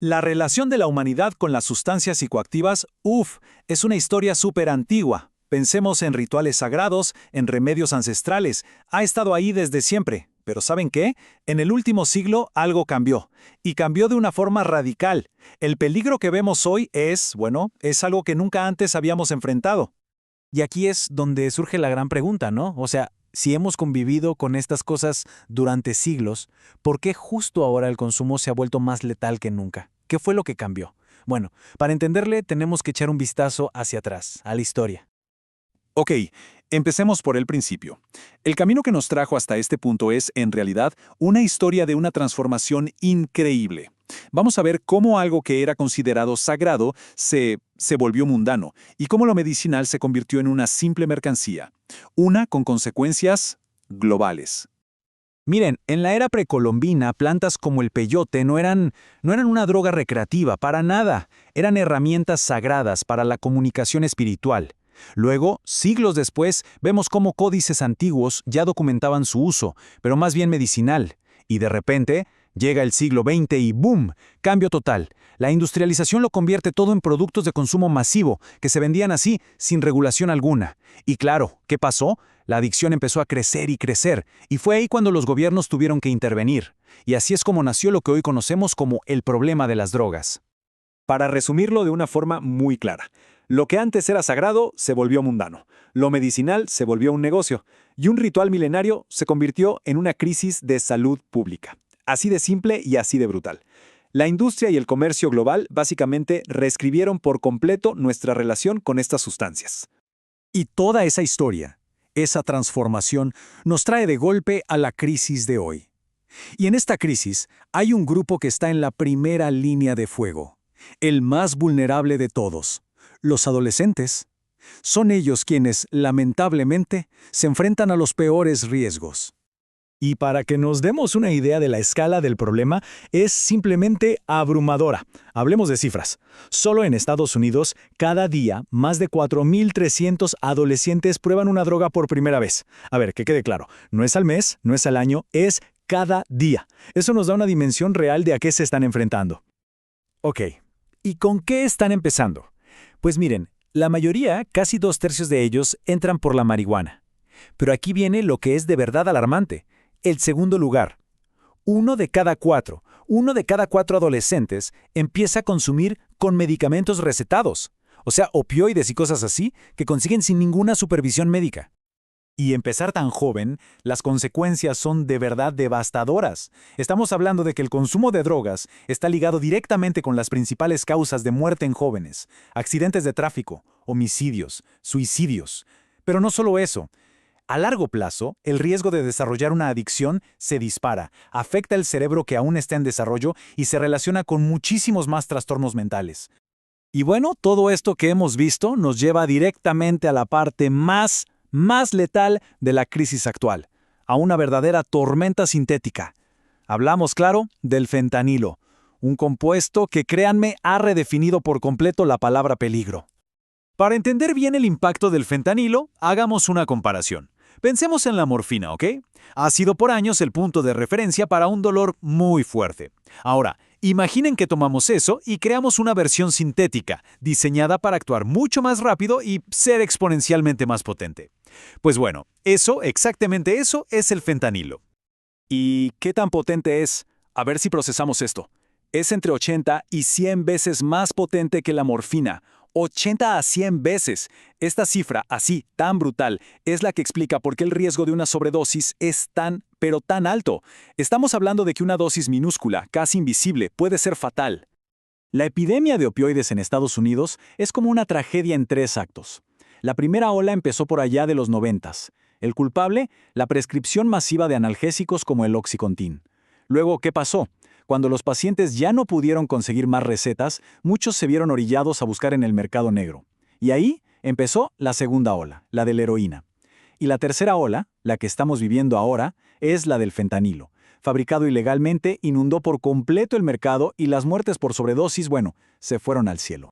La relación de la humanidad con las sustancias psicoactivas, es una historia súper antigua. Pensemos en rituales sagrados, en remedios ancestrales. Ha estado ahí desde siempre. Pero ¿saben qué? En el último siglo algo cambió. Y cambió de una forma radical. El peligro que vemos hoy es algo que nunca antes habíamos enfrentado. Y aquí es donde surge la gran pregunta, ¿no? O sea, si hemos convivido con estas cosas durante siglos, ¿por qué justo ahora el consumo se ha vuelto más letal que nunca? ¿Qué fue lo que cambió? Bueno, para entenderle tenemos que echar un vistazo hacia atrás, a la historia. Ok, empecemos por el principio. El camino que nos trajo hasta este punto es, en realidad, una historia de una transformación increíble. Vamos a ver cómo algo que era considerado sagrado se volvió mundano y cómo lo medicinal se convirtió en una simple mercancía, una con consecuencias globales. Miren, en la era precolombina, plantas como el peyote no eran una droga recreativa, para nada. Eran herramientas sagradas para la comunicación espiritual. Luego, siglos después, vemos cómo códices antiguos ya documentaban su uso, pero más bien medicinal. Y de repente, llega el siglo XX y ¡boom! Cambio total. La industrialización lo convierte todo en productos de consumo masivo, que se vendían así, sin regulación alguna. Y claro, ¿qué pasó? La adicción empezó a crecer y crecer, y fue ahí cuando los gobiernos tuvieron que intervenir. Y así es como nació lo que hoy conocemos como el problema de las drogas. Para resumirlo de una forma muy clara, lo que antes era sagrado se volvió mundano, lo medicinal se volvió un negocio, y un ritual milenario se convirtió en una crisis de salud pública. Así de simple y así de brutal. La industria y el comercio global básicamente reescribieron por completo nuestra relación con estas sustancias. Y toda esa historia, esa transformación, nos trae de golpe a la crisis de hoy. Y en esta crisis hay un grupo que está en la primera línea de fuego, el más vulnerable de todos, los adolescentes. Son ellos quienes, lamentablemente, se enfrentan a los peores riesgos. Y para que nos demos una idea de la escala del problema, es simplemente abrumadora. Hablemos de cifras. Solo en Estados Unidos, cada día, más de 4.300 adolescentes prueban una droga por primera vez. A ver, que quede claro, no es al mes, no es al año, es cada día. Eso nos da una dimensión real de a qué se están enfrentando. Ok, ¿y con qué están empezando? Pues miren, la mayoría, casi 2/3 de ellos, entran por la marihuana. Pero aquí viene lo que es de verdad alarmante. El segundo lugar. Uno de cada cuatro adolescentes empieza a consumir con medicamentos recetados, o sea, opioides y cosas así, que consiguen sin ninguna supervisión médica. Y empezar tan joven, las consecuencias son de verdad devastadoras. Estamos hablando de que el consumo de drogas está ligado directamente con las principales causas de muerte en jóvenes: accidentes de tráfico, homicidios, suicidios. Pero no solo eso. A largo plazo, el riesgo de desarrollar una adicción se dispara, afecta el cerebro que aún está en desarrollo y se relaciona con muchísimos más trastornos mentales. Y bueno, todo esto que hemos visto nos lleva directamente a la parte más letal de la crisis actual, a una verdadera tormenta sintética. Hablamos, claro, del fentanilo, un compuesto que, créanme, ha redefinido por completo la palabra peligro. Para entender bien el impacto del fentanilo, hagamos una comparación. Pensemos en la morfina, ¿ok? Ha sido por años el punto de referencia para un dolor muy fuerte. Ahora, imaginen que tomamos eso y creamos una versión sintética, diseñada para actuar mucho más rápido y ser exponencialmente más potente. Pues bueno, exactamente eso es el fentanilo. ¿Y qué tan potente es? A ver si procesamos esto. Es entre 80 y 100 veces más potente que la morfina. 80 a 100 veces. Esta cifra, así, tan brutal, es la que explica por qué el riesgo de una sobredosis es pero tan alto. Estamos hablando de que una dosis minúscula, casi invisible, puede ser fatal. La epidemia de opioides en Estados Unidos es como una tragedia en 3 actos. La primera ola empezó por allá de los 90s. El culpable, la prescripción masiva de analgésicos como el Oxycontin. Luego, ¿qué pasó? Cuando los pacientes ya no pudieron conseguir más recetas, muchos se vieron orillados a buscar en el mercado negro. Y ahí empezó la segunda ola, la de la heroína. Y la tercera ola, la que estamos viviendo ahora, es la del fentanilo. Fabricado ilegalmente, inundó por completo el mercado y las muertes por sobredosis, se fueron al cielo.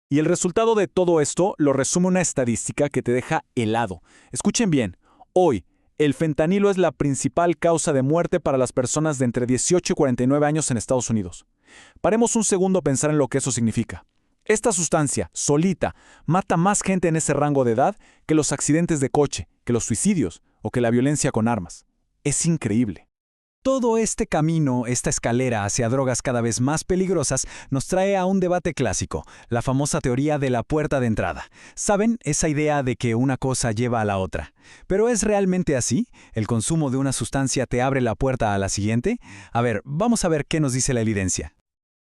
Y el resultado de todo esto lo resume una estadística que te deja helado. Escuchen bien, hoy, el fentanilo es la principal causa de muerte para las personas de entre 18 y 49 años en Estados Unidos. Paremos un segundo a pensar en lo que eso significa. Esta sustancia, solita, mata más gente en ese rango de edad que los accidentes de coche, que los suicidios o que la violencia con armas. Es increíble. Todo este camino, esta escalera hacia drogas cada vez más peligrosas, nos trae a un debate clásico, la famosa teoría de la puerta de entrada. ¿Saben? Esa idea de que una cosa lleva a la otra. ¿Pero es realmente así? ¿El consumo de una sustancia te abre la puerta a la siguiente? A ver, vamos a ver qué nos dice la evidencia.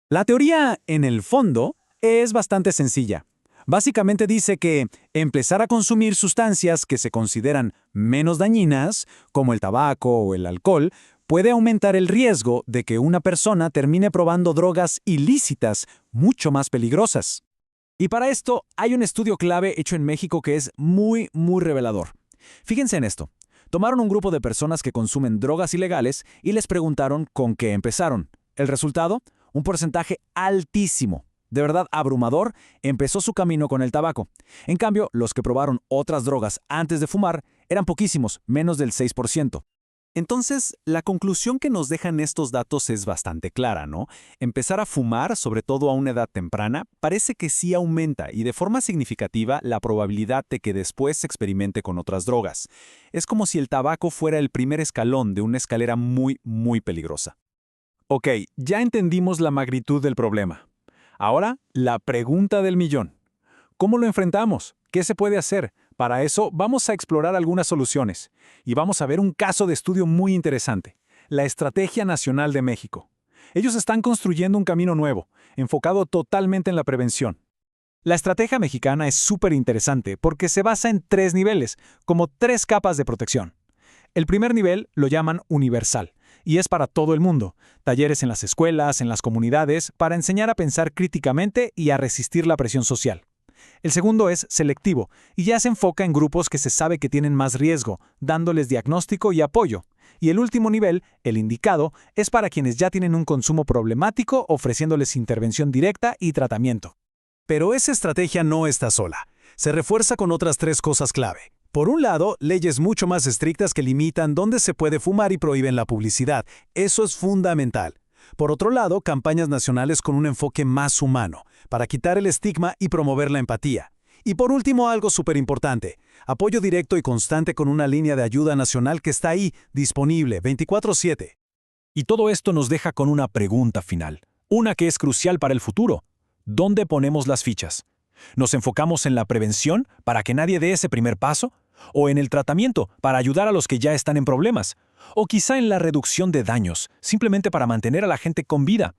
La teoría, en el fondo, es bastante sencilla. Básicamente dice que empezar a consumir sustancias que se consideran menos dañinas, como el tabaco o el alcohol, puede aumentar el riesgo de que una persona termine probando drogas ilícitas mucho más peligrosas. Y para esto hay un estudio clave hecho en México que es muy revelador. Fíjense en esto. Tomaron un grupo de personas que consumen drogas ilegales y les preguntaron con qué empezaron. El resultado, un porcentaje altísimo, de verdad abrumador, empezó su camino con el tabaco. En cambio, los que probaron otras drogas antes de fumar eran poquísimos, menos del 6%. Entonces, la conclusión que nos dejan estos datos es bastante clara, ¿no? Empezar a fumar, sobre todo a una edad temprana, parece que sí aumenta y de forma significativa la probabilidad de que después se experimente con otras drogas. Es como si el tabaco fuera el primer escalón de una escalera muy peligrosa. Ok, ya entendimos la magnitud del problema. Ahora, la pregunta del millón. ¿Cómo lo enfrentamos? ¿Qué se puede hacer? Para eso, vamos a explorar algunas soluciones. Y vamos a ver un caso de estudio muy interesante. La Estrategia Nacional de México. Ellos están construyendo un camino nuevo, enfocado totalmente en la prevención. La estrategia mexicana es súper interesante porque se basa en 3 niveles, como 3 capas de protección. El primer nivel lo llaman universal, y es para todo el mundo. Talleres en las escuelas, en las comunidades, para enseñar a pensar críticamente y a resistir la presión social. El segundo es selectivo, y ya se enfoca en grupos que se sabe que tienen más riesgo, dándoles diagnóstico y apoyo. Y el último nivel, el indicado, es para quienes ya tienen un consumo problemático, ofreciéndoles intervención directa y tratamiento. Pero esa estrategia no está sola. Se refuerza con otras 3 cosas clave. Por un lado, leyes mucho más estrictas que limitan dónde se puede fumar y prohíben la publicidad. Eso es fundamental. Por otro lado, campañas nacionales con un enfoque más humano, para quitar el estigma y promover la empatía. Y por último, algo súper importante, apoyo directo y constante con una línea de ayuda nacional que está ahí, disponible 24/7. Y todo esto nos deja con una pregunta final, una que es crucial para el futuro. ¿Dónde ponemos las fichas? ¿Nos enfocamos en la prevención para que nadie dé ese primer paso? ¿O en el tratamiento para ayudar a los que ya están en problemas? ¿O quizá en la reducción de daños, simplemente para mantener a la gente con vida?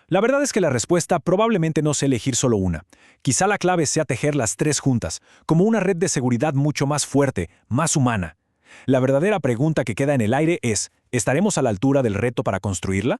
La verdad es que la respuesta probablemente no sea elegir solo una. Quizá la clave sea tejer las 3 juntas, como una red de seguridad mucho más fuerte, más humana. La verdadera pregunta que queda en el aire es, ¿estaremos a la altura del reto para construirla?